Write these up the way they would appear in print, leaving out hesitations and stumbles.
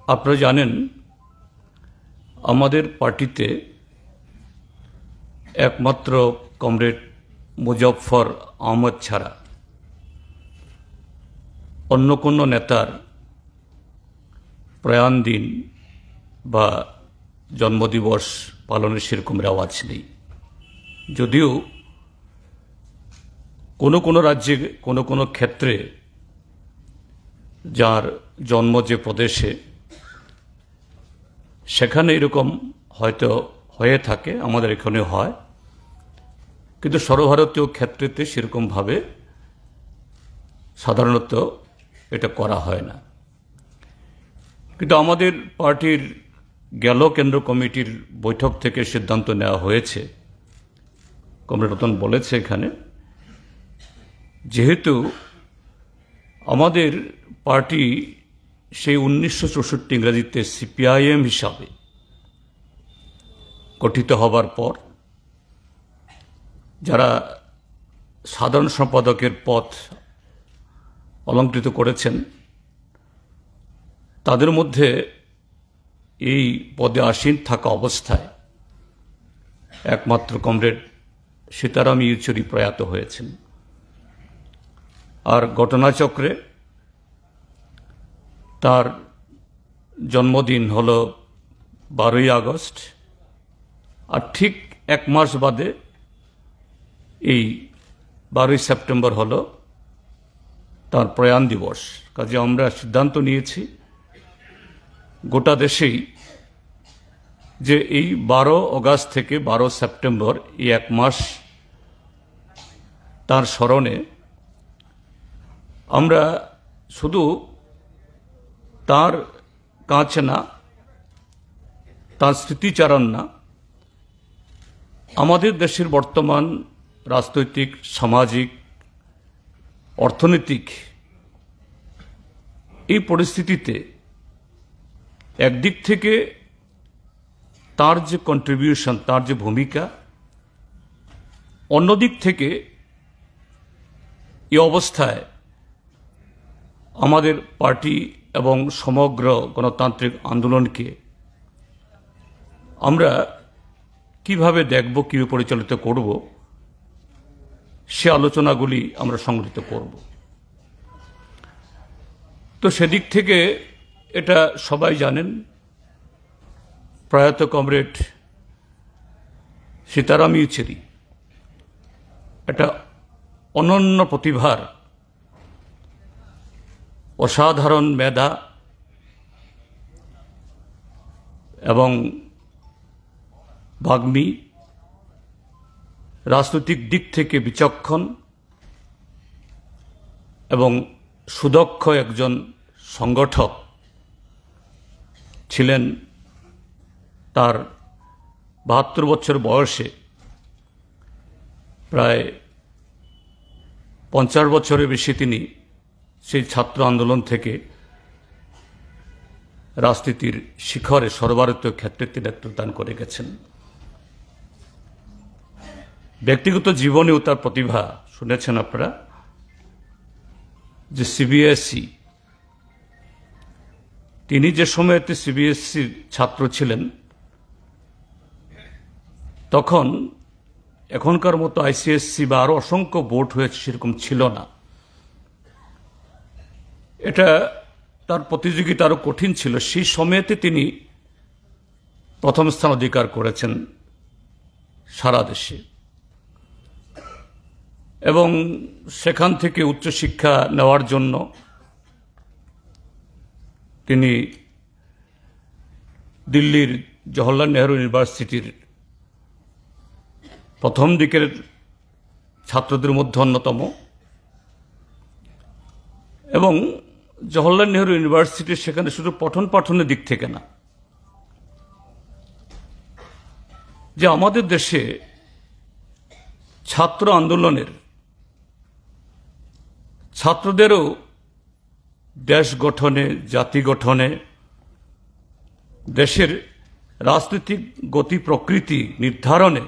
আপনারা জানেন আমাদের পার্টিতে একমাত্র কমরেড মুজফ্ফর আহমদ ছাড়া অন্য কোনো নেতার প্রয়াণ দিন বা জন্মদিবস পালনের সেরকম রেওয়াজ নেই। যদিও কোনো কোনো রাজ্যে কোনো কোনো ক্ষেত্রে যার জন্ম যে প্রদেশে সেখানে এরকম হয়তো হয়ে থাকে, আমাদের এখানে হয়, কিন্তু সর্বভারতীয় ক্ষেত্রেতে সেরকমভাবে সাধারণত এটা করা হয় না। কিন্তু আমাদের পার্টির গেল কেন্দ্র কমিটির বৈঠক থেকে সিদ্ধান্ত নেওয়া হয়েছে, কমরেড রতন বলেছে এখানে, যেহেতু আমাদের পার্টি সেই 1964 ইংরেজিতে সিপিআইএম হিসাবে গঠিত হবার পর যারা সাধারণ সম্পাদকের পদ অলংকৃত করেছেন তাদের মধ্যে এই পদে আসীন থাকা অবস্থায় একমাত্র কমরেড সীতারাম ইয়েচুরি প্রয়াত হয়েছেন। আর ঘটনাচক্রে তার জন্মদিন হল 12ই আগস্ট, আর ঠিক এক মাস বাদে এই 12ই সেপ্টেম্বর হল তার প্রয়াণ দিবস। কাজে আমরা সিদ্ধান্ত নিয়েছি গোটা দেশেই যে এই 12 আগস্ট থেকে 12 সেপ্টেম্বর এই এক মাস তার স্মরণে আমরা শুধু তার কাছে না, তার স্মৃতিচারণ না, আমাদের দেশের বর্তমান রাজনৈতিক, সামাজিক, অর্থনৈতিক এই পরিস্থিতিতে একদিক থেকে তার যে কন্ট্রিবিউশন, তার যে ভূমিকা, অন্যদিক থেকে এই অবস্থায় আমাদের পার্টি এবং সমগ্র গণতান্ত্রিক আন্দোলনকে আমরা কিভাবে দেখব, কীভাবে পরিচালিত করব, সে আলোচনাগুলি আমরা সংগঠিত করব। তো সেদিক থেকে এটা সবাই জানেন, প্রয়াত কমরেড সীতারাম ইয়েচুরি একটা অনন্য প্রতিভার, অসাধারণ মেধা এবং বাগ্মী, রাজনৈতিক দিক থেকে বিচক্ষণ এবং সুদক্ষ একজন সংগঠক ছিলেন। তার 72 বছর বয়সে প্রায় 50 বছরের বেশি তিনি সেই ছাত্র আন্দোলন থেকে রাজনীতির শিখরে সর্বভারতীয় ক্ষেত্রে তিনি নেতৃত্ব করে গেছেন। ব্যক্তিগত জীবনেও তার প্রতিভা শুনেছেন আপনারা, যে সিবিএসই, তিনি যে সময়তে সিবিএসসির ছাত্র ছিলেন তখন এখনকার মতো আইসিএসসি বা আরো অসংখ্য বোর্ড হয়েছে সেরকম ছিল না। এটা তার প্রতিযোগিতা আরো কঠিন ছিল। সেই সময়তে তিনি প্রথম স্থান অধিকার করেছেন সারা দেশে, এবং সেখান থেকে উচ্চশিক্ষা নেওয়ার জন্য তিনি দিল্লির জওহরলাল নেহরু ইউনিভার্সিটির প্রথম দিকের ছাত্রদের মধ্যে অন্যতম, এবং জওহরলাল নেহরু ইউনিভার্সিটি সেখানে শুধু পঠন পাঠনের দিক থেকে না, যে আমাদের দেশে ছাত্র আন্দোলনের, ছাত্রদেরও দেশ গঠনে, জাতি গঠনে, দেশের রাজনৈতিক গতি প্রকৃতি নির্ধারণে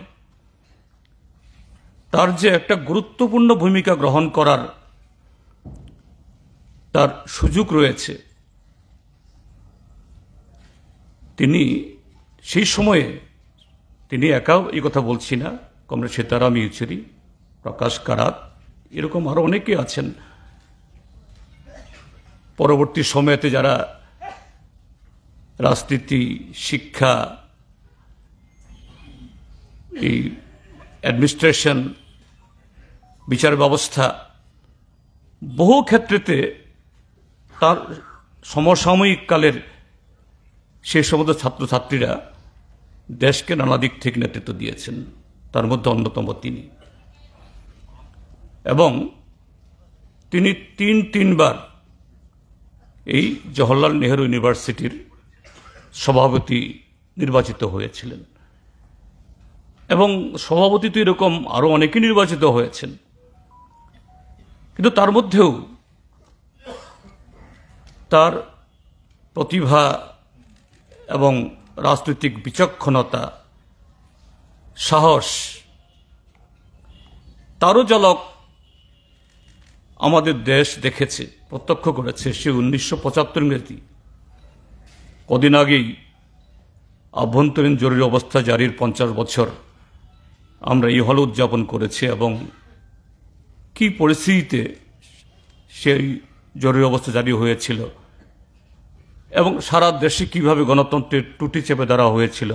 তার যে একটা গুরুত্বপূর্ণ ভূমিকা গ্রহণ করার তার সুযোগ রয়েছে, তিনি সেই সময়ে, তিনি একাও এই কথা বলছি না, কমরেড সীতারাম ইয়েচুরি, প্রকাশ কারাত, এরকম আরো অনেকে আছেন পরবর্তী সময়েতে যারা রাজনীতি, শিক্ষা, এই অ্যাডমিনিস্ট্রেশন, বিচার ব্যবস্থা, বহু ক্ষেত্রেতে তার সমসাময়িক কালের সেই সমস্ত ছাত্রছাত্রীরা দেশকে নানা দিক থেকে নেতৃত্ব দিয়েছেন, তার মধ্যে অন্যতম তিনি। এবং তিনি তিনবার এই জওহরলাল নেহরু ইউনিভার্সিটির সভাপতি নির্বাচিত হয়েছিলেন। এবং সভাপতি তো এরকম আরো অনেকে নির্বাচিত হয়েছেন, কিন্তু তার মধ্যেও তার প্রতিভা এবং রাজনৈতিক বিচক্ষণতা, সাহস, তারও ঝলক আমাদের দেশ দেখেছে, প্রত্যক্ষ করেছে। সে 1975 ইংরেজি, কদিন আগেই আভ্যন্তরীণ জরুরি অবস্থা জারির 50 বছর আমরা এই হলে উদযাপন করেছি। এবং কি পরিস্থিতিতে সেই জরুরি অবস্থা জারি হয়েছিল এবং সারা দেশে কিভাবে গণতন্ত্রের টুটি চেপে ধরা হয়েছিল,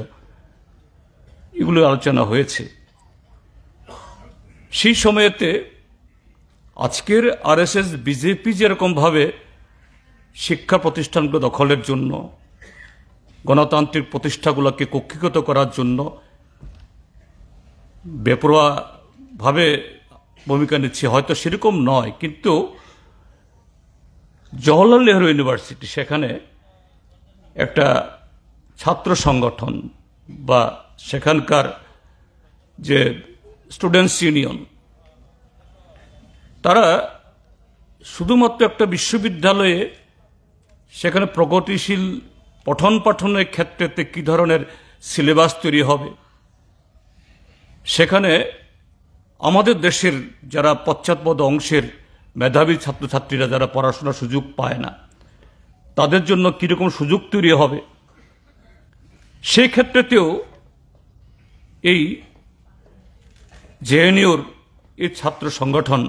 এগুলো আলোচনা হয়েছে। সেই সময়েতে আজকের আরএসএস, বিজেপি যেরকম ভাবে শিক্ষা প্রতিষ্ঠানগুলো দখলের জন্য, গণতান্ত্রিক প্রতিষ্ঠাগুলোকে কক্ষিগত করার জন্য বেপরোয়া ভাবে ভূমিকা নিচ্ছে, হয়তো সেরকম নয়, কিন্তু জওহরলাল নেহরু ইউনিভার্সিটি, সেখানে একটা ছাত্র সংগঠন বা সেখানকার যে স্টুডেন্টস ইউনিয়ন, তারা শুধুমাত্র একটা বিশ্ববিদ্যালয়ে সেখানে প্রগতিশীল পঠন পাঠনের ক্ষেত্রেতে কি ধরনের সিলেবাস তৈরি হবে, সেখানে আমাদের দেশের যারা পশ্চাৎপদ অংশের মেধাবী ছাত্রছাত্রীরা যারা পড়াশোনার সুযোগ পায় না, তাদের জন্য কিরকম সুযোগ তৈরি হবে, সেই ক্ষেত্রেতেও এই জেএনইউর এই ছাত্র সংগঠন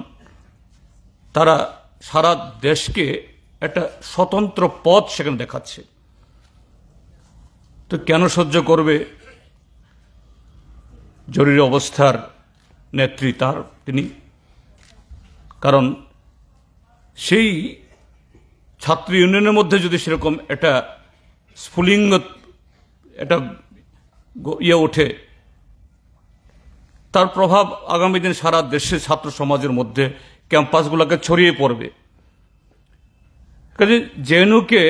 তারা সারা দেশকে একটা স্বতন্ত্র পথ সেখানে দেখাচ্ছে। তো কেন সহ্য করবে জরুরি অবস্থার নেত্রী তিনি? কারণ সেই ছাত্র ইউনিয়নের মধ্যে যদি সেরকম একটা স্ফুলিঙ্গ একটা ওঠে, তার প্রভাব আগামী দিন সারা দেশের ছাত্র সমাজের মধ্যে ক্যাম্পাসগুলোকে ছড়িয়ে পড়বে। কাজে জেএনইউকে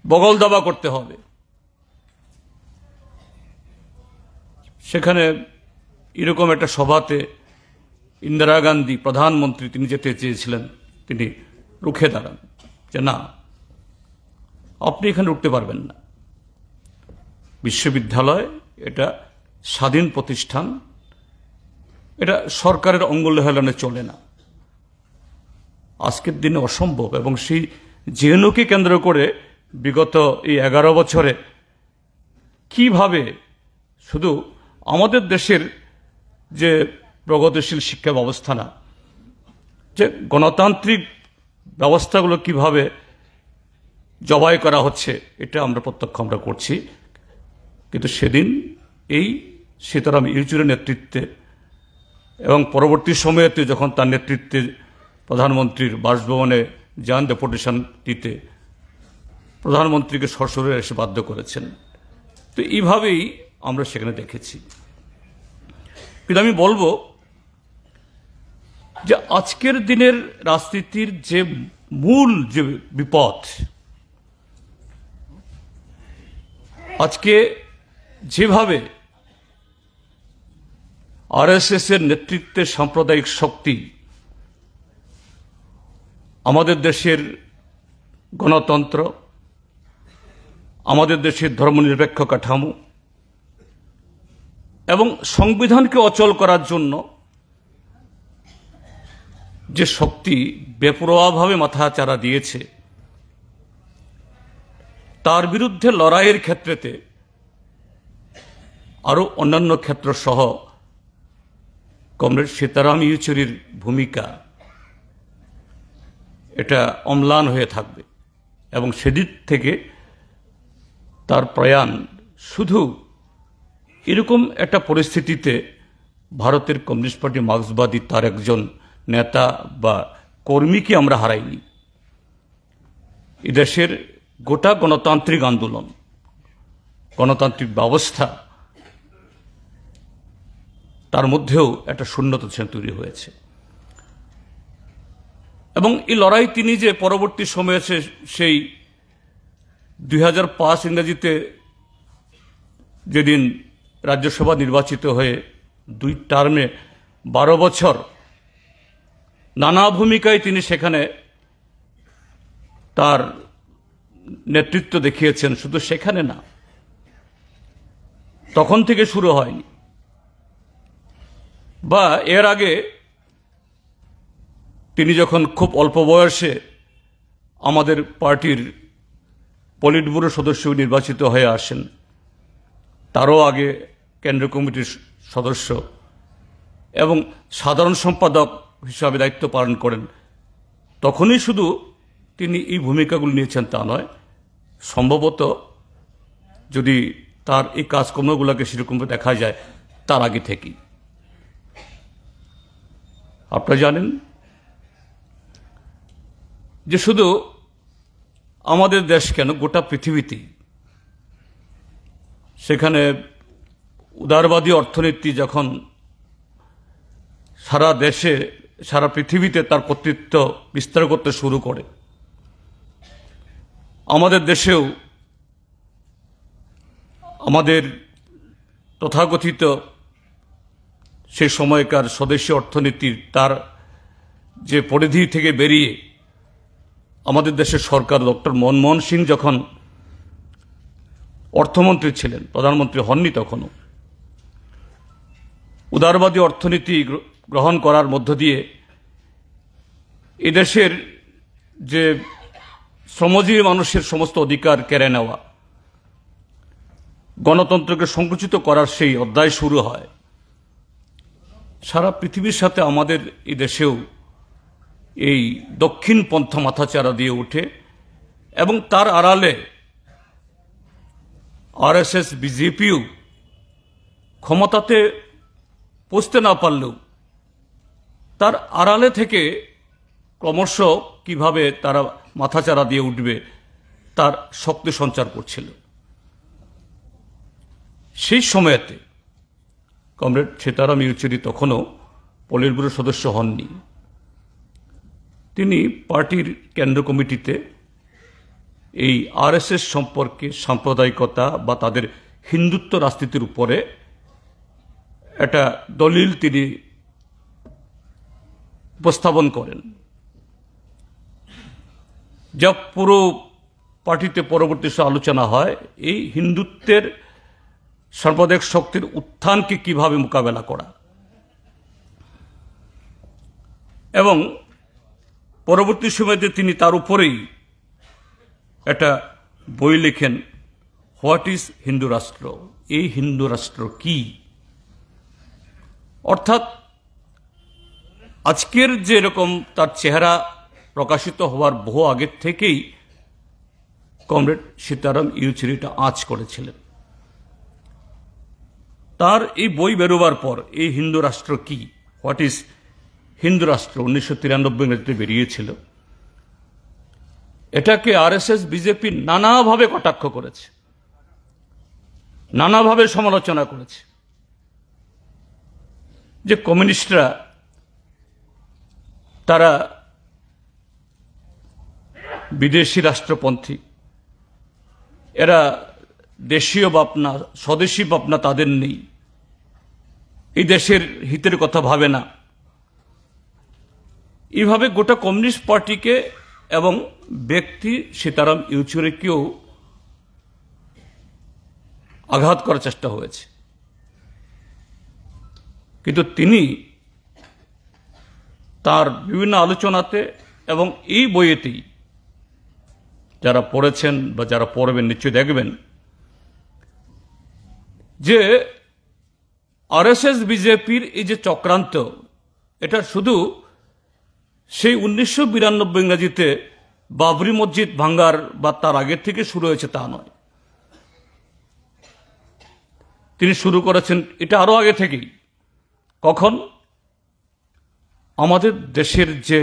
বগল দাবা করতে হবে। সেখানে এরকম একটা সভাতে ইন্দিরা গান্ধী প্রধানমন্ত্রী, তিনি যেতে চেয়েছিলেন, তিনি রুখে দাঁড়ান যে না, আপনি এখানে উঠতে পারবেন না। বিশ্ববিদ্যালয় এটা স্বাধীন প্রতিষ্ঠান, এটা সরকারের অঙ্গুল হেলানে চলে না। আজকের দিনে অসম্ভব। এবং সেই জেএনইউকে কেন্দ্র করে বিগত এই 11 বছরে কিভাবে শুধু আমাদের দেশের যে প্রগতিশীল শিক্ষা ব্যবস্থা না, যে গণতান্ত্রিক ব্যবস্থাগুলো কিভাবে জবাই করা হচ্ছে, এটা আমরা প্রত্যক্ষ করছি। কিন্তু সেদিন এই সীতারাম ইয়েচুরির নেতৃত্বে এবং পরবর্তী সময়েতে যখন তার নেতৃত্বে প্রধানমন্ত্রীর বাসভবনে যান ডেপুটেশন দিতে, প্রধানমন্ত্রীকে সশরীরে এসে বাধ্য করেছেন। তো এইভাবেই আমরা সেখানে দেখেছি। কিন্তু আমি বলবো যে আজকের দিনের রাজনীতির যে মূল যে বিপদ, আজকে যেভাবে আরএসএস এর নেতৃত্বে সাম্প্রদায়িক শক্তি আমাদের দেশের গণতন্ত্র, আমাদের দেশের ধর্মনিরপেক্ষ কাঠামো এবং সংবিধানকে অচল করার জন্য যে শক্তি বেপরোয়াভাবে মাথাচাড়া দিয়েছে, তার বিরুদ্ধে লড়াইয়ের ক্ষেত্রেতে আরও অন্যান্য ক্ষেত্র সহ কমরেড সীতারাম ইয়েচুরির ভূমিকা এটা অম্লান হয়ে থাকবে এবং সেদিক থেকে তার প্রয়াণ শুধু এরকম একটা পরিস্থিতিতে ভারতের কমিউনিস্ট পার্টি মার্ক্সবাদী তার একজন নেতা বা কর্মীকে আমরা হারাইনি। এদেশের গোটা গণতান্ত্রিক আন্দোলন, গণতান্ত্রিক ব্যবস্থা, তার মধ্যেও একটা শূন্যতা তৈরি হয়েছে। এবং এই লড়াই তিনি যে পরবর্তী সময়ে সেই 2005 ইংরেজিতে যেদিন রাজ্যসভা নির্বাচিত হয়ে 2 টার্মে 12 বছর নানা ভূমিকায় তিনি সেখানে তার নেতৃত্ব দেখিয়েছেন, শুধু সেখানে না, তখন থেকে শুরু হয়নি, বা এর আগে তিনি যখন খুব অল্প বয়সে আমাদের পার্টির পলিট ব্যুরো সদস্য নির্বাচিত হয়ে আসেন, তারও আগে কেন্দ্রীয় কমিটির সদস্য এবং সাধারণ সম্পাদক হিসাবে দায়িত্ব পালন করেন, তখনই শুধু তিনি এই ভূমিকাগুলো নিয়েছেন তা নয়, সম্ভবত যদি তার এই কাজকর্মগুলোকে সেরকমভাবে দেখা যায় তার আগে থেকেই। আপনারা জানেন যে শুধু আমাদের দেশ কেন, গোটা পৃথিবীতেই সেখানে উদারবাদী অর্থনীতি যখন সারা দেশে, সারা পৃথিবীতে তার কর্তৃত্ব বিস্তার করতে শুরু করে, আমাদের দেশেও আমাদের তথাকথিত সেই সময়কার স্বদেশী অর্থনীতির তার যে পরিধি থেকে বেরিয়ে আমাদের দেশের সরকার ডক্টর মনমোহন সিং যখন অর্থমন্ত্রী ছিলেন, প্রধানমন্ত্রী হননি তখনও, উদারবাদী অর্থনীতি গ্রহণ করার মধ্য দিয়ে এদেশের যে শ্রমজীবী মানুষের সমস্ত অধিকার কেড়ে নেওয়া, গণতন্ত্রকে সংকুচিত করার সেই অধ্যায় শুরু হয়। সারা পৃথিবীর সাথে আমাদের এই দেশেও এই দক্ষিণ পন্থা মাথাচাড়া দিয়ে ওঠে এবং তার আড়ালে আরএসএস বিজেপিও ক্ষমতাতে পৌঁছতে না পারলেও তার আড়ালে থেকে ক্রমশ কিভাবে তারা মাথাচাড়া দিয়ে উঠবে তার শক্তি সঞ্চার করছিল। সেই সময়েতে কমরেড সীতারাম ইয়েচুরি তখনও পলিট ব্যুরো সদস্য হননি। তিনি পার্টির কেন্দ্র কমিটিতে এই আরএসএস সম্পর্কে সাম্প্রদায়িকতা বা তাদের হিন্দুত্ব রাজনীতির উপরে একটা দলিল তিনি উপস্থাপন করেন, যা পুরো পার্টিতে পরবর্তী আলোচনা হয় এই হিন্দুত্বের সাম্প্রদায়িক শক্তির উত্থানকে কিভাবে মোকাবেলা করা। এবং পরবর্তী সময়তে তিনি তার উপরেই একটা বই লেখেন, হোয়াট ইজ হিন্দু রাষ্ট্র, এই হিন্দু রাষ্ট্র কি। অর্থাৎ আজকের যে এরকম তার চেহারা প্রকাশিত হওয়ার বহু আগের থেকেই কমরেড সীতারাম ইয়েচুরিটা আঁচ করেছিলেন। তার এই বই বেরোবার পর এই হিন্দু রাষ্ট্র কি, হোয়াট ইজ হিন্দু রাষ্ট্র 1993 ইংরেজিতে বেরিয়েছিল। এটাকে আরএসএস বিজেপি নানাভাবে কটাক্ষ করেছে, নানাভাবে সমালোচনা করেছে, যে কমিউনিস্টরা তারা বিদেশি রাষ্ট্রপন্থী, এরা দেশীয় ভাবনা, স্বদেশী ভাবনা তাদের নেই, এই দেশের হিতের কথা ভাবে না। এইভাবে গোটা কমিউনিস্ট পার্টিকে এবং ব্যক্তি সীতারাম ইয়েচুরিকেও আঘাত করার চেষ্টা হয়েছে। কিন্তু তিনি তার বিভিন্ন আলোচনাতে এবং এই বইয়েতেই যারা পড়েছেন বা যারা পড়বেন নিশ্চয়ই দেখবেন যে আরএসএস বিজেপির এই যে চক্রান্ত, এটা শুধু সেই 1992 ইংরেজিতে বাবরি মসজিদ ভাঙ্গার বা তার আগের থেকে শুরু হয়েছে তা নয়। তিনি শুরু করেছেন এটা আরো আগে থেকেই। কখন? আমাদের দেশের যে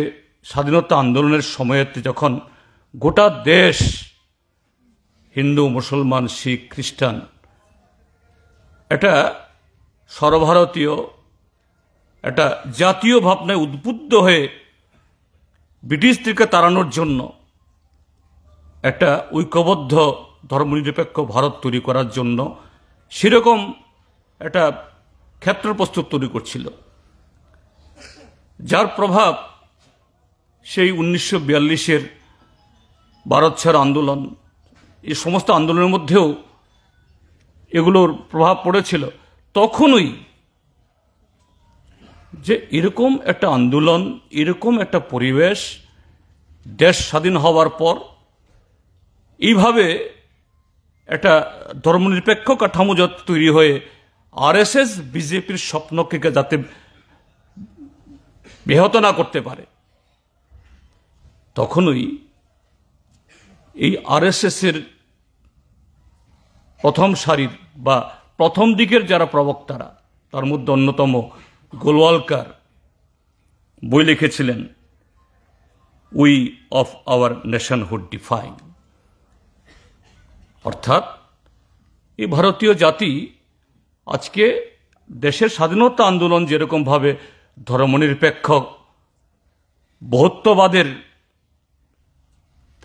স্বাধীনতা আন্দোলনের সময়েতে যখন গোটা দেশ হিন্দু, মুসলমান, শিখ, খ্রিস্টান এটা সর্বভারতীয় একটা জাতীয় ভাবনায় উদ্বুদ্ধ হয়ে ব্রিটিশদেরকে তাড়ানোর জন্য একটা ঐক্যবদ্ধ ধর্মনিরপেক্ষ ভারত তৈরি করার জন্য সেরকম একটা ক্ষেত্র প্রস্তুত তৈরি করছিল, যার প্রভাব সেই 1942-এর ভারত ছাড় আন্দোলন, এই সমস্ত আন্দোলনের মধ্যেও এগুলোর প্রভাব পড়েছিল। তখনই যে এরকম একটা আন্দোলন, এরকম একটা পরিবেশ দেশ স্বাধীন হওয়ার পর এইভাবে একটা ধর্মনিরপেক্ষ কাঠামো তৈরি হয়ে আরএসএস বিজেপির স্বপ্নকে যাতে ব্যাহত না করতে পারে, তখনই এই আরএসএস এর প্রথম সারির বা প্রথম দিকের যারা প্রবক্তারা, তার মধ্যে অন্যতম গোলওয়ালকার বই লিখেছিলেন we of our nationhood define, অর্থাৎ এই ভারতীয় জাতি আজকে দেশের স্বাধীনতা আন্দোলন যেরকমভাবে ধর্মনিরপেক্ষ বহুত্ববাদের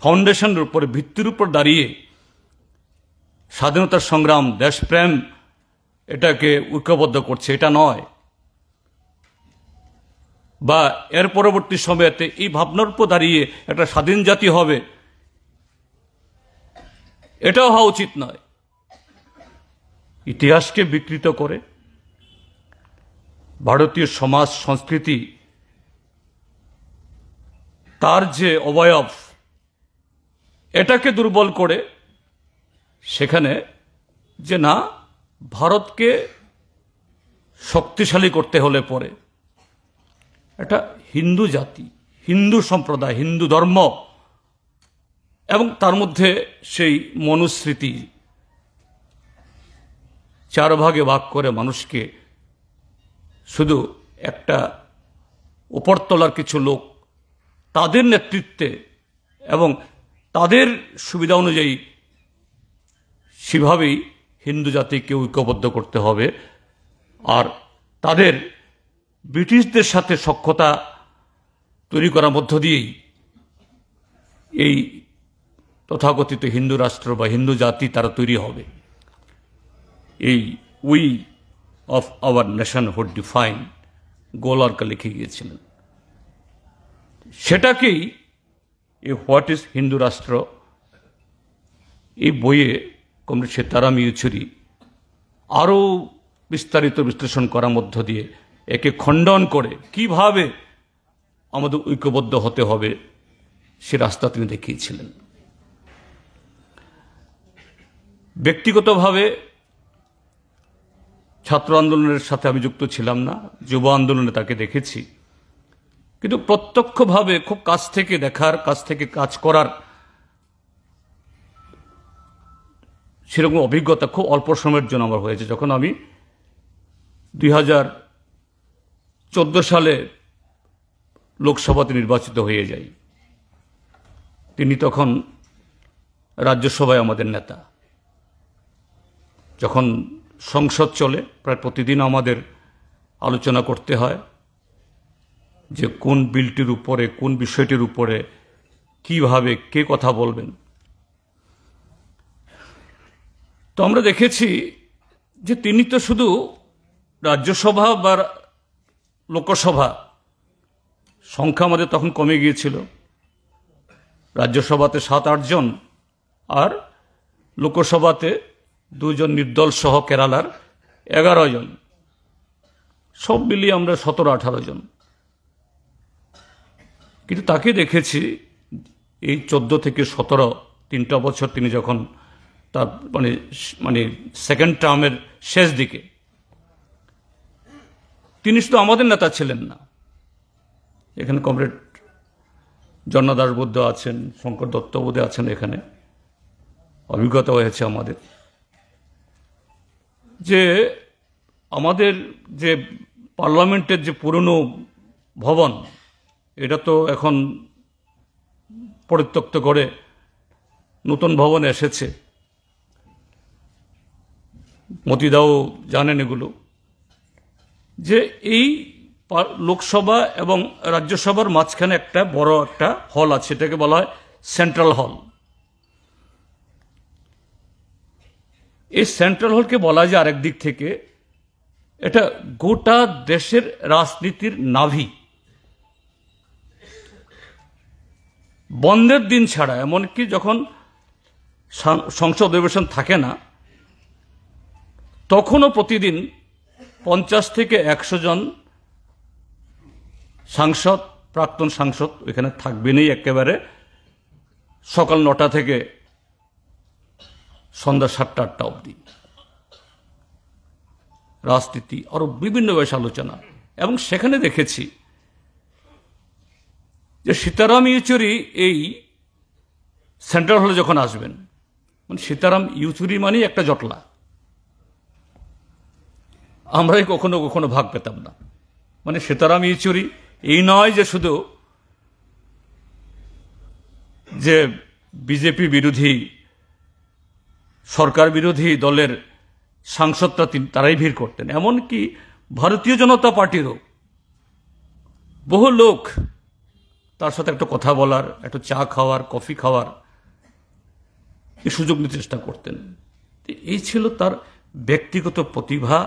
ফাউন্ডেশনের উপরে, ভিত্তির উপর দাঁড়িয়ে স্বাধীনতার সংগ্রাম, দেশপ্রেম এটাকে ঐক্যবদ্ধ করছে, এটা নয়, বা এর পরবর্তী সময়েতে এই ভাবনার উপর দাঁড়িয়ে একটা স্বাধীন জাতি হবে, এটাও হওয়া উচিত নয়। ইতিহাসকে বিকৃত করে ভারতীয় সমাজ সংস্কৃতি তার যে অবয়ব এটাকে দুর্বল করে সেখানে যে না, ভারতকে শক্তিশালী করতে হলে পরে এটা হিন্দু জাতি, হিন্দু সম্প্রদায়, হিন্দু ধর্ম এবং তার মধ্যে সেই মনুস্মৃতি 4 ভাগে ভাগ করে মানুষকে শুধু একটা উপরতলার কিছু লোক তাদের নেতৃত্বে এবং তাদের সুবিধা অনুযায়ী সেভাবেই হিন্দু জাতিকে ঐক্যবদ্ধ করতে হবে। আর তাদের ব্রিটিশদের সাথে সখ্যতা তৈরি করার মধ্য দিয়েই এই তথাকথিত হিন্দু রাষ্ট্র বা হিন্দু জাতি তারা তৈরি হবে। এই we of our nationhood define Golwalkar লিখে গিয়েছিলেন। সেটাকেই এই হোয়াট ইজ হিন্দু রাষ্ট্র এই বইয়ে কমরেড সীতারাম ইয়েচুরি আরও বিস্তারিত বিশ্লেষণ করার মধ্য দিয়ে একে খণ্ডন করে কিভাবে আমাদের ঐক্যবদ্ধ হতে হবে সে রাস্তা তিনি দেখিয়েছিলেন। ব্যক্তিগতভাবে ছাত্র আন্দোলনের সাথে আমি যুক্ত ছিলাম না, যুব আন্দোলনে তাকে দেখেছি, কিন্তু প্রত্যক্ষভাবে খুব কাছ থেকে দেখার, কাছ থেকে কাজ করার সেরকম অভিজ্ঞতা খুব অল্প সময়ের জন্য আমার হয়েছে। যখন আমি 2014 সালে লোকসভাতে নির্বাচিত হয়ে যাই, তিনি তখন রাজ্যসভায় আমাদের নেতা। যখন সংসদ চলে প্রায় প্রতিদিন আমাদের আলোচনা করতে হয় যে কোন বিলটির উপরে, কোন বিষয়টির উপরে কিভাবে কে কথা বলবেন। তো আমরা দেখেছি যে তিনি তো শুধু রাজ্যসভা বা লোকসভা সংখ্যা আমাদের তখন কমে গিয়েছিল, রাজ্যসভাতে 7-8 জন আর লোকসভাতে 2 জন নির্দল সহ কেরালার 11 জন, সব মিলিয়ে আমরা 17-18 জন। কিন্তু তাকে দেখেছি এই 14 থেকে 17 3টা বছর তিনি যখন তার মানে মানে সেকেন্ড টার্মের শেষ দিকে, তিনি শুধু আমাদের নেতা ছিলেন না, এখানে কমরেড জন্না দাশগুপ্ত আছেন, শঙ্কর দত্তবোধে আছেন, এখানে অভিজ্ঞতা হয়েছে আমাদের যে আমাদের যে পার্লামেন্টের যে পুরনো ভবন, এটা তো এখন পরিত্যক্ত করে নতুন ভবন এসেছে। মতিদাও জানেন এগুলো, যে এই লোকসভা এবং রাজ্যসভার মাঝখানে একটা বড় একটা হল আছে, এটাকে বলা হয় সেন্ট্রাল হল। এই সেন্ট্রাল হলকে বলা যায় আরেক দিক থেকে এটা গোটা দেশের রাজনীতির নাভি। বন্ধের দিন ছাড়া, এমনকি যখন সংসদ অধিবেশন থাকে না, তখনও প্রতিদিন 50 থেকে 100 জন সাংসদ, প্রাক্তন সাংসদ ওইখানে থাকবেনই একেবারে সকাল 9টা থেকে সন্ধ্যা 7টা-8টা অবধি। রাজনীতি আরো বিভিন্ন বিষয়ে আলোচনা। এবং সেখানে দেখেছি যে সীতারাম ইয়েচুরি এই সেন্ট্রাল হলে যখন আসবেন, মানে সীতারাম ইয়েচুরি মানেই একটা জটলা, আমরাই কখনো কখনো ভাগ পেতাম না। মানে সীতারাম ইয়েচুরি এই নয় যে শুধু যে বিজেপি বিরোধী, সরকার বিরোধী দলের সাংসদরা তারাই ভিড় করতেন, এমনকি ভারতীয় জনতা পার্টিরও বহু লোক তার সাথে একটা কথা বলার, একটু চা খাওয়ার, কফি খাওয়ার এই সুযোগ নিতে চেষ্টা করতেন। এই ছিল তার ব্যক্তিগত প্রতিভা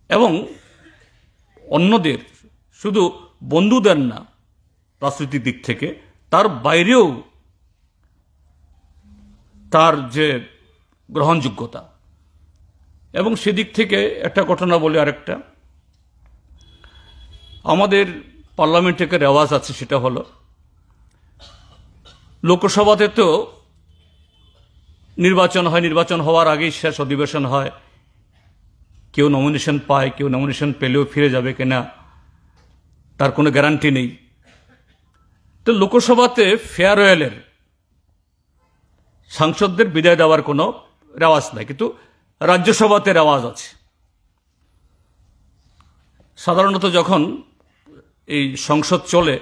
এবং অন্যদের, শুধু বন্ধুদের না, রাজনৈতিক দিক থেকে তার বাইরেও তার যে গ্রহণযোগ্যতা। এবং সেদিক থেকে একটা ঘটনা বলে আরেকটা, আমাদের পার্লামেন্টে একটা রেওয়াজ আছে, সেটা হলো লোকসভাতে তো নির্বাচন হয়, নির্বাচন হওয়ার আগেই শেষ অধিবেশন হয়, কেউ নমিনেশন পায়, কেউ নমিনেশন পেলেও ফিরে যাবে কিনা তার কোনো গ্যারান্টি নেই। তো লোকসভাতে ফেয়ারওয়েলের, সাংসদদের বিদায় দেওয়ার কোনো রেওয়াজ নাই, কিন্তু রাজ্যসভাতে রেওয়াজ আছে। সাধারণত যখন এই সংসদ চলে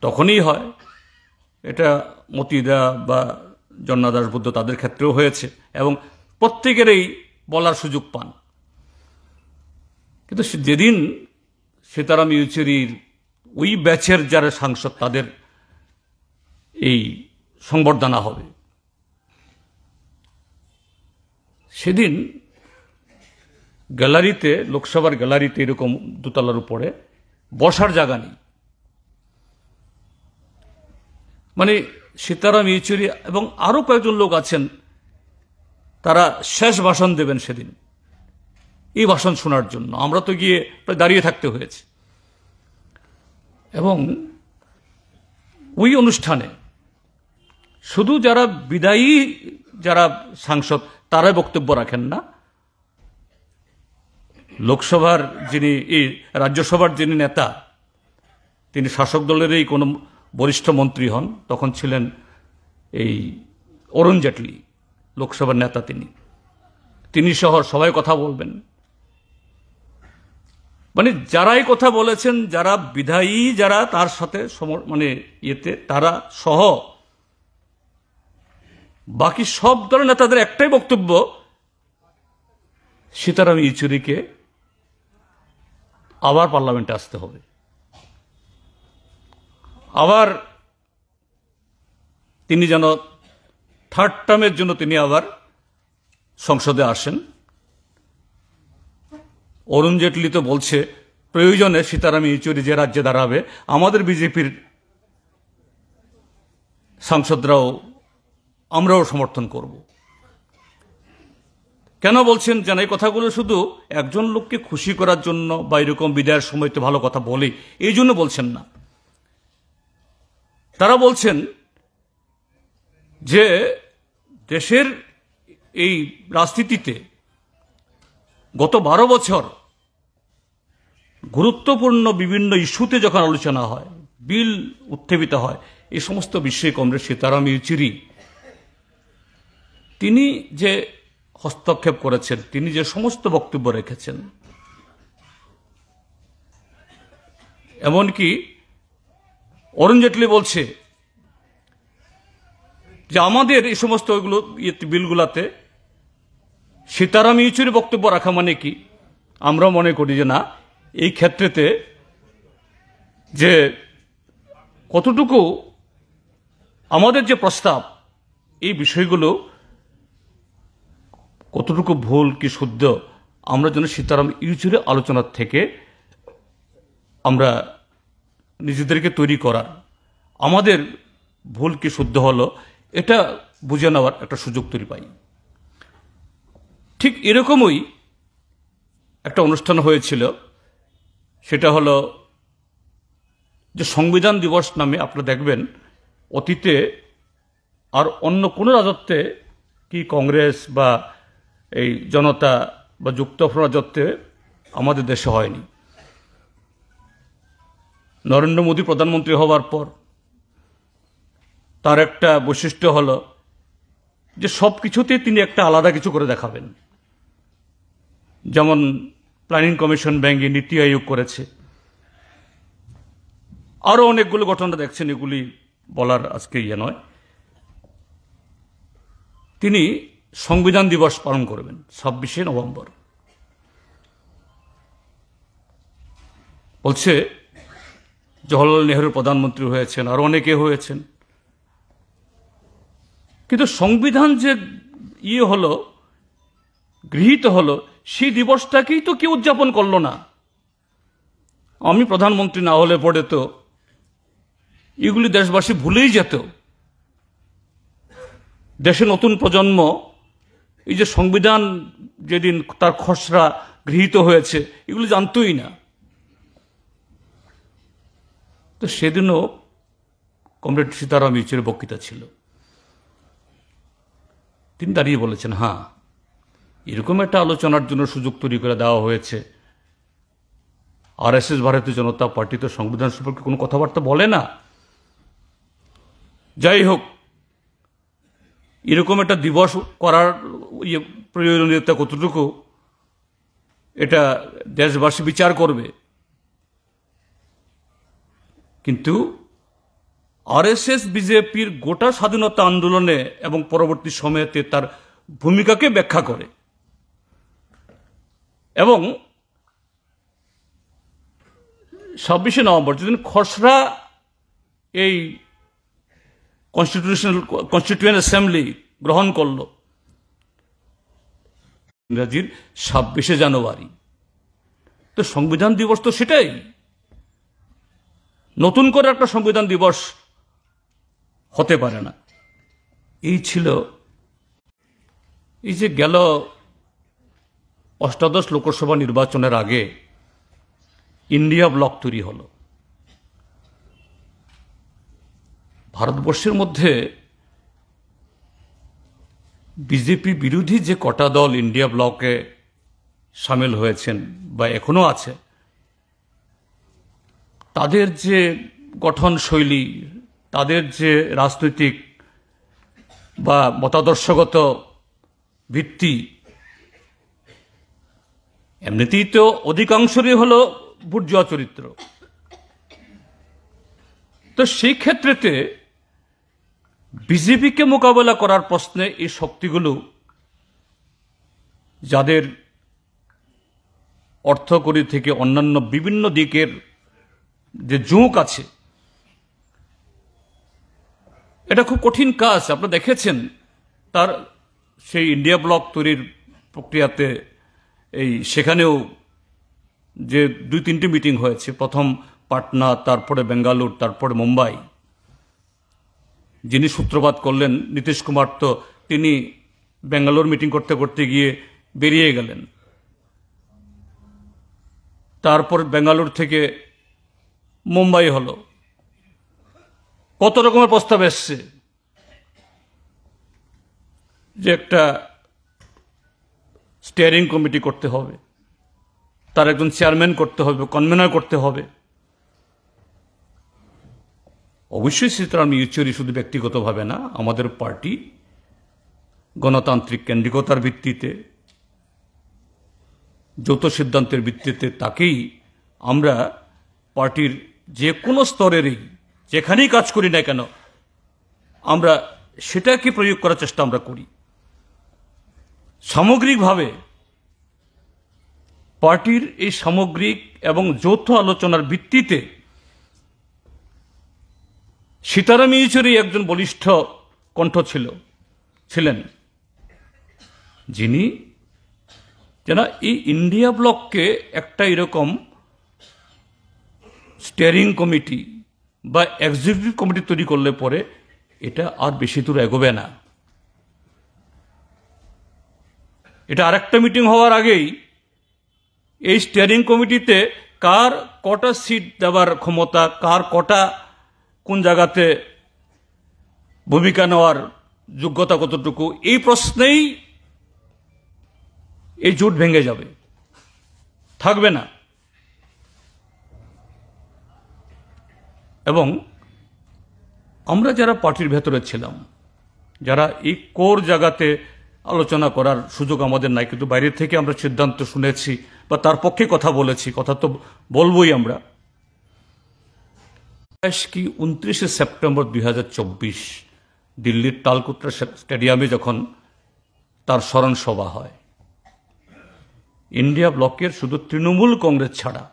তখনই হয়, এটা মতিদা বা জন্না দাশগুপ্ত তাদের ক্ষেত্রেও হয়েছে, এবং প্রত্যেকেরই বলার সুযোগ পান। কিন্তু যেদিন সীতারাম ইয়েচুরির ওই ব্যাচের যারা সাংসদ তাদের এই সংবর্ধনা হবে, সেদিন গ্যালারিতে, লোকসভার গ্যালারিতে এরকম দোতলার উপরে বসার জায়গা নেই। মানে সীতারাম ইয়েচুরি এবং আরো কয়েকজন লোক আছেন, তারা শেষ ভাষণ দেবেন সেদিন। এই ভাষণ শোনার জন্য আমরা তো গিয়ে প্রায় দাঁড়িয়ে থাকতে হয়েছে। এবং ওই অনুষ্ঠানে শুধু যারা বিদায়ী যারা সাংসদ তারা বক্তব্য রাখেন না, লোকসভার যিনি, এই রাজ্যসভার যিনি নেতা, তিনি শাসক দলেরই কোনো বরিষ্ঠ মন্ত্রী হন, তখন ছিলেন এই অরুণ জেটলি, লোকসভার নেতা তিনি সহ সবাই কথা বলবেন। মানে যারাই কথা বলেছেন, যারা বিধায়ী, যারা তার সাথে মানে ইয়েতে, তারা সহ বাকি সব দলের নেতাদের একটাই বক্তব্য, সীতারাম ইয়েচুরিকে আবার পার্লামেন্টে আসতে হবে, আবার তিনি যেন থার্ড টার্মের জন্য তিনি আবার সংসদে আসেন। অরুণ জেটলি তো বলছে প্রয়োজনে সীতারাম ইয়েচুরি যে রাজ্যে দাঁড়াবে, আমাদের বিজেপির সাংসদরাও, আমরাও সমর্থন করব। কেন বলছেন যেন এই কথাগুলো শুধু একজন লোককে খুশি করার জন্য বা এরকম বিদায়ের সময় তো ভালো কথা বলে এই জন্য বলছেন না। তারা বলছেন যে দেশের এই রাজনীতিতে গত 12 বছর গুরুত্বপূর্ণ বিভিন্ন ইস্যুতে যখন আলোচনা হয়, বিল উত্থাপিত হয়, এই সমস্ত বিষয়ে কমরেড সীতারাম ইয়েচুরি তিনি যে হস্তক্ষেপ করেছেন, তিনি যে সমস্ত বক্তব্য রেখেছেন, এমনকি অরুণ জেটলি বলছে যে আমাদের এই সমস্ত বিলগুলাতে সীতারাম ইয়েচুরি বক্তব্য রাখা মানে কি, আমরা মনে করি যে না, এই ক্ষেত্রেতে যে কতটুকু আমাদের যে প্রস্তাব, এই বিষয়গুলো কতটুকু ভুল কি শুদ্ধ, আমরা যেন সীতারাম ইয়েচুরি আলোচনার থেকে আমরা নিজেদেরকে তৈরি করার, আমাদের ভুল কি শুদ্ধ হলো এটা বুঝে নেওয়ার একটা সুযোগ তৈরি পাই। ঠিক এরকমই একটা অনুষ্ঠান হয়েছিল, সেটা হলো যে সংবিধান দিবস নামে আপনারা দেখবেন অতীতে আর অন্য কোনো রাজত্বে, কি কংগ্রেস বা এই জনতা বা যুক্তফ্রন্ট রাজত্বে আমাদের দেশে হয়নি। নরেন্দ্র মোদী প্রধানমন্ত্রী হওয়ার পর তার একটা বৈশিষ্ট্য হলো যে সব কিছুতে তিনি একটা আলাদা কিছু করে দেখাবেন। যেমন প্ল্যানিং কমিশন ব্যাঙ্গে নীতি আয়োগ করেছে, আরো অনেকগুলো ঘটনা দেখছেন, এগুলি বলার আজকে নয়। তিনি সংবিধান দিবস পালন করবেন 26শে নভেম্বর। বলছে জওহরলাল নেহরু প্রধানমন্ত্রী হয়েছেন, আরো অনেকে হয়েছেন, কিন্তু সংবিধান যে হলো, গৃহীত হলো, সেই দিবসটাকেই তো কেউ উদযাপন করলো না। আমি প্রধানমন্ত্রী না হলে পরে তো এগুলি দেশবাসী ভুলেই যেত। দেশে নতুন প্রজন্ম এই যে সংবিধান যেদিন তার খসড়া গৃহীত হয়েছে এগুলি জানতোই না। তো সেদিনও কমরেড সীতারাম ইয়েচুরির বক্তৃতা ছিল, তিনি দাঁড়িয়ে বলেছেন, হ্যাঁ, এরকম একটা আলোচনার জন্য সুযোগ তৈরি করে দেওয়া হয়েছে। আরএসএস ভারতীয় জনতা পার্টি তো সংবিধান সম্পর্কে কোনো কথাবার্তা বলে না। যাই হোক, এরকম একটা দিবস করার প্রয়োজনীয়তা কতটুকু এটা দেশবাসী বিচার করবে। কিন্তু আরএসএস বিজেপির গোটা স্বাধীনতা আন্দোলনে এবং পরবর্তী সময়েতে তার ভূমিকাকে ব্যাখ্যা করে, এবং 26শে নভেম্বর যেদিন খসড়া এই কনস্টিটিউয়েন্ট অ্যাসেম্বলি গ্রহণ করল, ইংরাজির 26শে জানুয়ারি, তো সংবিধান দিবস তো সেটাই, নতুন করে একটা সংবিধান দিবস হতে পারে না। এই ছিল, এই যে গেল 18 লোকসভা নির্বাচনের আগে ইন্ডিয়া ব্লক তৈরি হলো। ভারতবর্ষের মধ্যে বিজেপি বিরোধী যে কটা দল ইন্ডিয়া ব্লকে সামিল হয়েছেন বা এখনো আছে, তাদের যে গঠন শৈলী, তাদের যে রাজনৈতিক বা মতাদর্শগত ভিত্তি, এমনিতেই তো অধিকাংশই হলো বুর্জোয়া চরিত্র। তো সেই ক্ষেত্রেতে বিজেপিকে মোকাবেলা করার প্রশ্নে এই শক্তিগুলো, যাদের অর্থকড়ি থেকে অন্যান্য বিভিন্ন দিকের যে ঝোঁক আছে, এটা খুব কঠিন কাজ। আপনারা দেখেছেন তার সেই ইন্ডিয়া ব্লক তৈরির প্রক্রিয়াতে সেখানেও যে 2-3টে মিটিং হয়েছে, প্রথম পাটনা, তারপরে বেঙ্গালুরু, তারপরে মুম্বাই। যিনি সূত্রপাত করলেন নীতিশ কুমার, তো তিনি বেঙ্গালুরু মিটিং করতে করতে গিয়ে বেরিয়ে গেলেন। তারপর বেঙ্গালুরু থেকে মুম্বাই হলো, কত রকমের প্রস্তাব এসছে। যে একটা স্টিয়ারিং কমিটি করতে হবে, তার একজন চেয়ারম্যান করতে হবে, কনভেনর করতে হবে। অবশ্যই সীতারাম ইয়েচুরি শুধু ব্যক্তিগতভাবে না, আমাদের পার্টি গণতান্ত্রিক কেন্দ্রিকতার ভিত্তিতে, যৌথ সিদ্ধান্তের ভিত্তিতে তাকেই আমরা পার্টির যে কোনো স্তরেরই যেখানেই কাজ করি না কেন আমরা সেটাকে প্রয়োগ করার চেষ্টা আমরা করি। সামগ্রিকভাবে পার্টির এই সামগ্রিক এবং যৌথ আলোচনার ভিত্তিতে সীতারাম ইয়েচুরি একজন বলিষ্ঠ কণ্ঠ ছিলেন, যিনি যেন এই ইন্ডিয়া ব্লককে একটা এরকম স্টিয়ারিং কমিটি বা এক্সিকিউটিভ কমিটি তৈরি করলে পরে এটা আর বেশি দূর এগোবে না। এটা আরেকটা মিটিং হওয়ার আগেই এই স্টিয়ারিং কমিটিতে কার কটা সিট দেওয়ার ক্ষমতা, কার কটা কোন জায়গাতে ভূমিকা নেওয়ার যোগ্যতা কতটুকু, এই প্রশ্নেই এই জোট ভেঙে যাবে, থাকবে না। এবং আমরা যারা পার্টির ভেতরে ছিলাম, যারা এই কোর জায়গাতে আলোচনা করার সুযোগ আমাদের নাই, কিন্তু বাইরে থেকে আমরা সিদ্ধান্ত শুনেছি বা তার পক্ষে কথা বলেছি, কথা তো বলবোই আমরা। কি 29 সেপ্টেম্বর 2024 দিল্লির তালকোটরা স্টেডিয়ামে যখন তার স্মরণ সভা হয়, ইন্ডিয়া ব্লকের শুধু তৃণমূল কংগ্রেস ছাড়া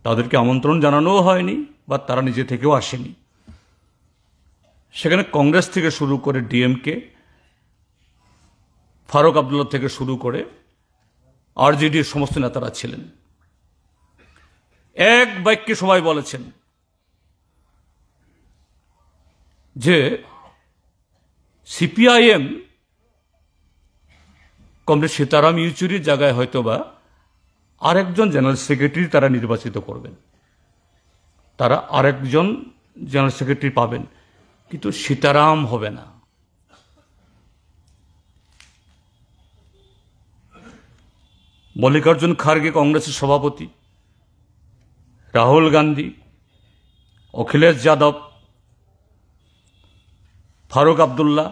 তাদেরকে আমন্ত্রণ জানানোও হয়নি বা তারা নিজে থেকেও আসেনি। সেখানে কংগ্রেস থেকে শুরু করে ডিএমকে, ফারুক আবদুল্লাহ থেকে শুরু করে আরজেডির সমস্ত নেতারা ছিলেন। এক বাক্যে সবাই বলেছেন যে সিপিআইএম কমরেড সীতারাম ইয়েচুরির জায়গায় হয়তোবা আরেকজন জেনারেল সেক্রেটারি তারা নির্বাচিত করবেন, তারা আরেকজন জেনারেল সেক্রেটারি পাবেন, কিন্তু সীতারাম হবে না। মল্লিকার্জুন খার্গে কংগ্রেসের সভাপতি, রাহুল গান্ধী, অখিলেশ যাদব, ফারুক আবদুল্লাহ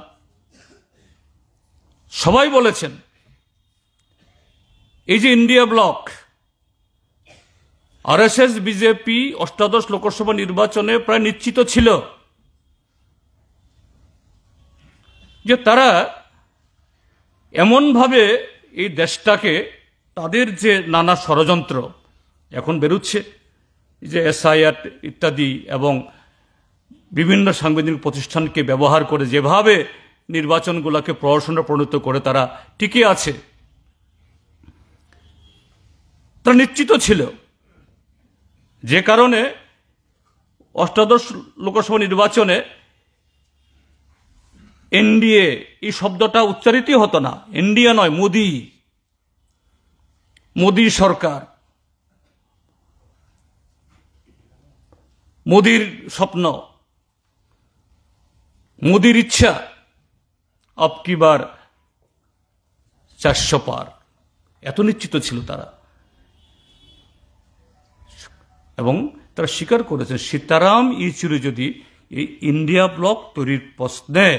সবাই বলেছেন এই যে ইন্ডিয়া ব্লক, আরএসএস বিজেপি অষ্টাদশ লোকসভা নির্বাচনে প্রায় নিশ্চিত ছিল যে তারা এমনভাবে এই দেশটাকে, তাদের যে নানা ষড়যন্ত্র এখন বেরোচ্ছে, যে এসআইআর ইত্যাদি এবং বিভিন্ন সাংবিধানিক প্রতিষ্ঠানকে ব্যবহার করে যেভাবে নির্বাচনগুলোকে প্রহসনে পরিণত করে তারা টিকে আছে, তারা নিশ্চিত ছিল। যে কারণে অষ্টাদশ লোকসভা নির্বাচনে এনডিএ এই শব্দটা উচ্চারিতই হতো না, এনডিএ নয়, মোদি সরকার, মোদির স্বপ্ন, মোদির ইচ্ছা, আব কি বার 400 পার, এত নিশ্চিত ছিল তারা। এবং তারা স্বীকার করেছে সীতারাম ইয়েচুরি যদি এই ইন্ডিয়া ব্লক তৈরির প্রশ্নে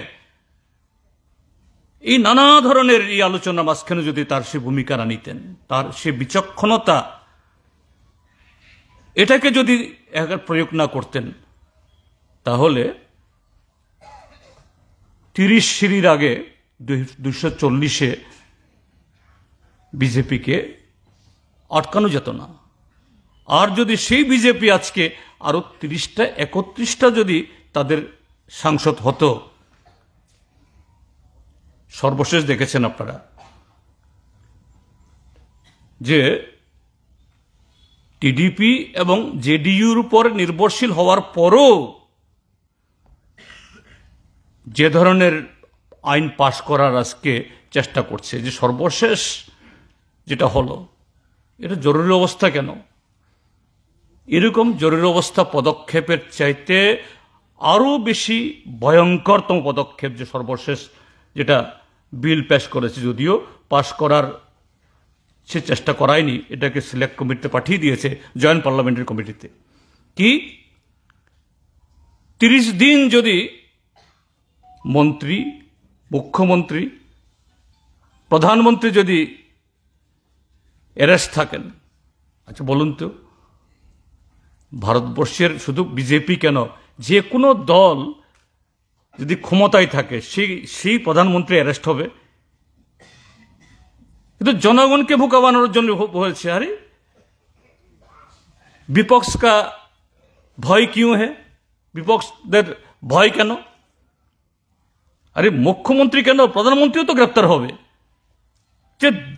এই নানা ধরনের এই আলোচনা মাঝখানে যদি তার সে ভূমিকা না নিতেন, তার সে বিচক্ষণতা এটাকে যদি প্রয়োগ না করতেন, তাহলে 30 সিঁড়ির আগে 240-এ বিজেপিকে আটকানো যেত না। আর যদি সেই বিজেপি আজকে আরো 30-31টা যদি তাদের সাংসদ হতো, সর্বশেষ দেখেছেন আপনারা যে টিডিপি এবং জেডিইউর উপর নির্ভরশীল হওয়ার পরও যে ধরনের আইন পাশ করার আজকে চেষ্টা করছে, যে সর্বশেষ যেটা হলো, এটা জরুরি অবস্থা কেন? এরকম জরুরি অবস্থা পদক্ষেপের চাইতে আরো বেশি ভয়ঙ্করতম পদক্ষেপ যে সর্বশেষ যেটা বিল পেশ করেছে, যদিও পাশ করার সে চেষ্টা করায়নি, এটাকে সিলেক্ট কমিটিতে পাঠিয়ে দিয়েছে, জয়েন্ট পার্লামেন্টারি কমিটিতে। কি 30 দিন যদি মন্ত্রী, মুখ্যমন্ত্রী, প্রধানমন্ত্রী যদি অ্যারেস্ট থাকেন, আচ্ছা বলুন তো, ভারতবর্ষের শুধু বিজেপি কেন, যে কোনো দল যদি ক্ষমতায় থাকে সেই প্রধানমন্ত্রী অ্যারেস্ট হবে? কিন্তু জনগণকে বোকা বানানোর জন্য হয়েছে। আরে विपक्ष का भय क्यों है? विपक्षদের ভয় কেন? আরে মুখ্যমন্ত্রী কেন, প্রধানমন্ত্রীও তো গ্রেপ্তার হবে।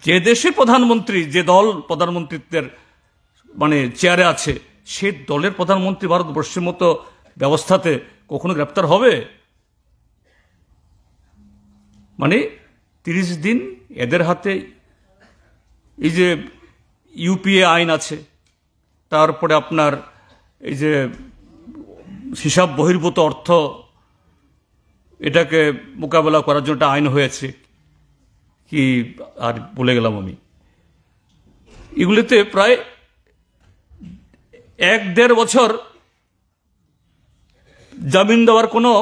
যে দেশের প্রধানমন্ত্রী, যে দল প্রধানমন্ত্রীত্বের মানে চেয়ারে আছে, সে দলের প্রধানমন্ত্রী ভারতবর্ষের মতো ব্যবস্থাতে কখনো গ্রেপ্তার হবে? মানে 30 দিন এদের হাতে এই যে ইউপিএ আইন আছে, তারপরে আপনার এই যে হিসাব বহির্ভূত অর্থ, এটাকে মোকাবেলা করার জন্য একটা আইন হয়েছে, কি আর বলে গেলাম আমি। এগুলিতে প্রায় 1-1.5 বছর জামিন দেওয়ার কোনো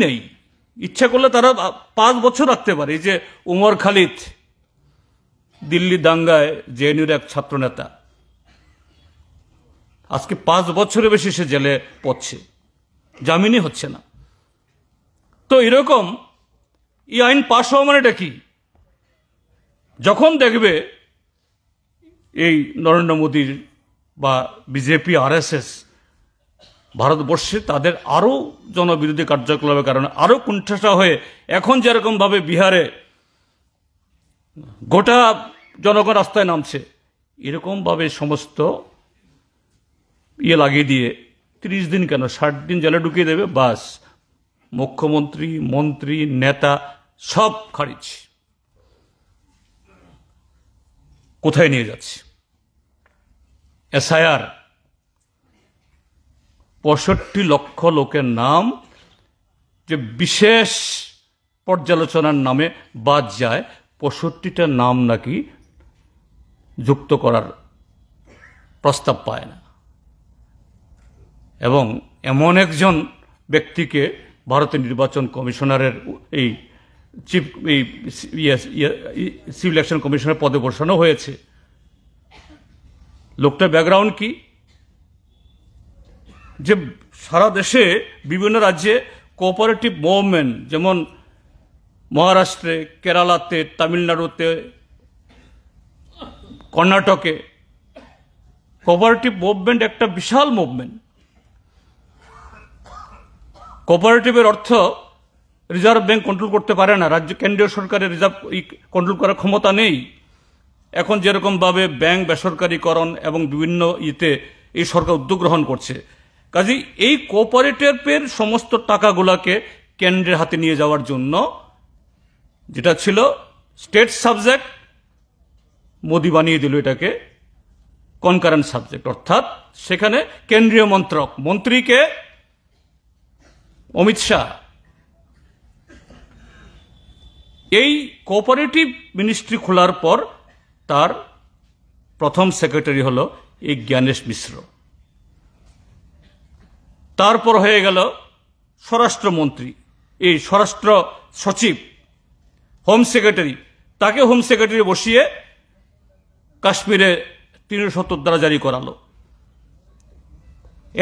নেই। ইচ্ছা করলে তারা 5 বছর রাখতে পারে। এই যে উমর খালিদ, দিল্লি দাঙ্গায় জেএনইউর এক ছাত্র নেতা, আজকে 5 বছরের বেশি সে জেলে পড়ছে, জামিনই হচ্ছে না। তো এরকম এই আইন পাশ হওয়া মানেটা কি? যখন দেখবে এই নরেন্দ্র মোদীর বা বিজেপি আরএসএস ভারতবর্ষে তাদের আরো জনবিরোধী কার্যকলাপের কারণে আরো কুণ্ঠাসা হয়ে, এখন যেরকম ভাবে বিহারে গোটা জনগণ রাস্তায় নামছে, এরকম ভাবে সমস্ত লাগিয়ে দিয়ে 30 দিন কেন 60 দিন জেলে ঢুকিয়ে দেবে, বাস মুখ্যমন্ত্রী, মন্ত্রী, নেতা সব খারিজ। কোথায় নিয়ে যাচ্ছে? এসআইআর 65 লক্ষ লোকের নাম যে বিশেষ পর্যালোচনার নামে বাদ যায়, 65টা নাম নাকি যুক্ত করার প্রস্তাব পায় না। এবং এমন একজন ব্যক্তিকে ভারতের নির্বাচন কমিশনারের এই চিফ সিভিল ইলেকশন কমিশনার পদে বসানো হয়েছে। লোকটার ব্যাকগ্রাউন্ড কি? যে সারা দেশে বিভিন্ন রাজ্যে কোঅপারেটিভ মুভমেন্ট, যেমন মহারাষ্ট্রে, কেরালাতে, তামিলনাড়ুতে, কর্ণাটকে কোঅপারেটিভ মুভমেন্ট একটা বিশাল মুভমেন্ট। কোঅপারেটিভের অর্থ রিজার্ভ ব্যাংক কন্ট্রোল করতে পারে না, রাজ্য কেন্দ্রীয় সরকারের রিজার্ভ কন্ট্রোল করার ক্ষমতা নেই। এখন যেরকম ভাবে ব্যাংক বেসরকারীকরণ এবং বিভিন্ন এই সরকার উদ্যোগ গ্রহণ করছে, কাজেই এই কোঅপারেটিভের সমস্ত টাকাগুলোকে কেন্দ্রের হাতে নিয়ে যাওয়ার জন্য, যেটা ছিল স্টেট সাবজেক্ট, মোদি বানিয়ে দিল এটাকে কনকারেন্ট সাবজেক্ট, অর্থাৎ সেখানে কেন্দ্রীয় মন্ত্রক, মন্ত্রীকে অমিত শাহ। এই কোঅপারেটিভ মিনিস্ট্রি খোলার পর তার প্রথম সেক্রেটারি হলো এই জ্ঞানেশ মিশ্র। তারপর হয়ে গেল স্বরাষ্ট্রমন্ত্রী, এই স্বরাষ্ট্র সচিব, হোম সেক্রেটারি, তাকে হোম সেক্রেটারি বসিয়ে কাশ্মীরে 370 ধারা জারি করালো।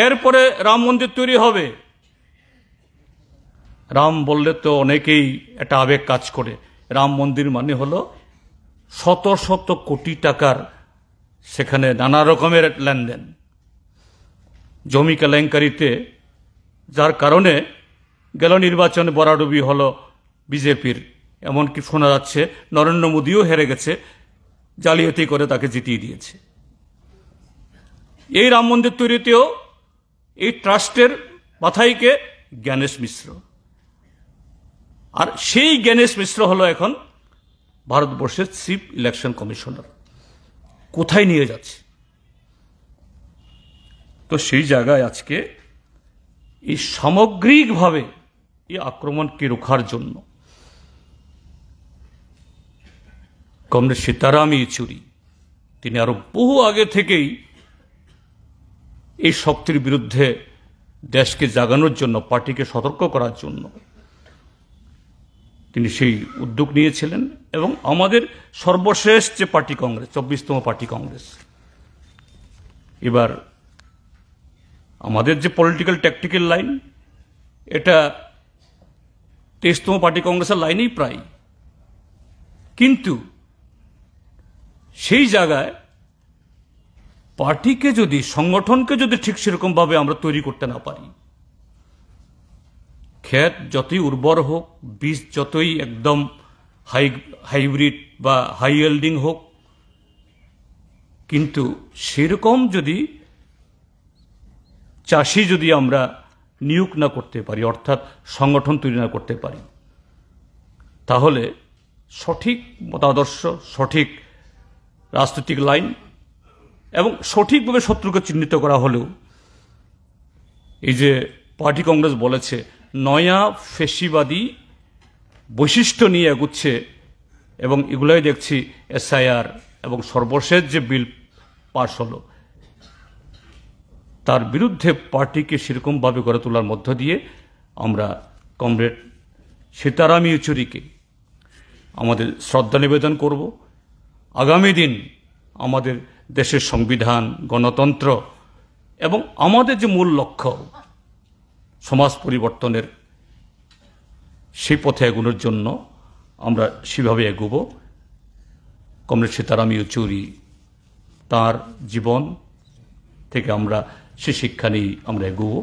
এরপরে রাম মন্দির তৈরি হবে। রাম বললে তো অনেকেই একটা আবেগ কাজ করে। রাম মন্দির মানে হলো শত শত কোটি টাকার সেখানে নানা রকমের লেনদেন, জমি কেলেঙ্কারিতে, যার কারণে গেল নির্বাচনে বরাডুবি হলো বিজেপির। এমনকি শোনা যাচ্ছে নরেন্দ্র মোদীও হেরে গেছে, জালিয়াতি করে তাকে জিতিয়ে দিয়েছে। এই রাম মন্দির তৈরিতেও এই ট্রাস্টের মাথাইকে জ্ঞানেশ মিশ্র। আর সেই জ্ঞানেশ মিশ্র হলো এখন ভারতবর্ষের চিফ ইলেকশন কমিশনার। কোথায় নিয়ে যাচ্ছে? তো সেই জায়গায় আজকে এই সামগ্রিকভাবে এই আক্রমণকে রোখার জন্য কমরেড সীতারাম ইয়েচুরি তিনি আরো বহু আগে থেকেই এই শক্তির বিরুদ্ধে দেশকে জাগানোর জন্য, পার্টিকে সতর্ক করার জন্য তিনি সেই উদ্যোগ নিয়েছিলেন। এবং আমাদের সর্বশেষ যে পার্টি কংগ্রেস, 24তম পার্টি কংগ্রেস, এবার আমাদের যে পলিটিক্যাল ট্যাকটিক্যাল লাইন, এটা 23তম পার্টি কংগ্রেসের লাইনেই প্রায়, কিন্তু সেই জায়গায় পার্টিকে যদি, সংগঠনকে যদি ঠিক সেরকমভাবে আমরা তৈরি করতে না পারি, ক্ষেত যতই উর্বর হোক, বীজ যতই একদম হাইব্রিড বা হাই ইয়েল্ডিং হোক, কিন্তু সেরকম যদি চাষি যদি আমরা নিয়োগ না করতে পারি, অর্থাৎ সংগঠন তৈরি না করতে পারি, তাহলে সঠিক মতাদর্শ, সঠিক রাজনৈতিক লাইন এবং সঠিকভাবে শত্রুকে চিহ্নিত করা হলেও, এই যে পার্টি কংগ্রেস বলেছে নয়া ফেসিবাদী বৈশিষ্ট্য নিয়ে এগুচ্ছে, এবং এগুলোই দেখছি এসআইআর এবং সর্বশেষ যে বিল পাস হলো, তার বিরুদ্ধে পার্টিকে সেরকমভাবে গড়ে তোলার মধ্য দিয়ে আমরা কমরেড সীতারাম ইয়েচুরিকে আমাদের শ্রদ্ধা নিবেদন করব। আগামী দিন আমাদের দেশের সংবিধান, গণতন্ত্র এবং আমাদের যে মূল লক্ষ্য সমাজ পরিবর্তনের, সেই পথে এগোনোর জন্য আমরা সেভাবে এগোব। কমরেড সীতারাম ইয়েচুরি তার জীবন থেকে আমরা সে শিক্ষা নিয়ে আমরা এগোবো।